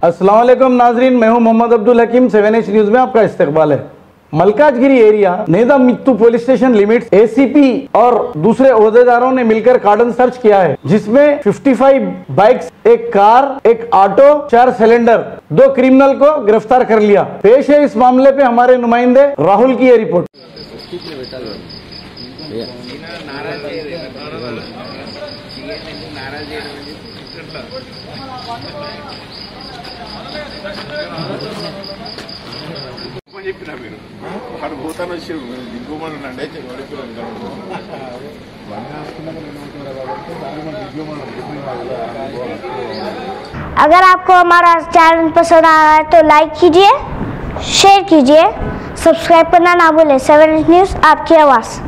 अस्सलाम वालेकुम नाजरीन, मैं हूं मोहम्मद अब्दुल हकीम। 7H न्यूज में आपका इस्तकबाल है। मलकाजगिरी एरिया नेदा मित्तू पुलिस स्टेशन लिमिट्स एसीपी और दूसरे ओहदेदारों ने मिलकर कार्डन सर्च किया है, जिसमें 55 बाइक्स, एक कार, एक ऑटो, 4 सिलेंडर, 2 क्रिमिनल को गिरफ्तार कर लिया। पेश है इस मामले पे हमारे नुमाइंदे राहुल की ये रिपोर्ट। अगर आपको हमारा चैनल पसंद आ रहा है तो लाइक कीजिए, शेयर कीजिए, सब्सक्राइब करना ना भूलें। 7H न्यूज़, आपकी आवाज़।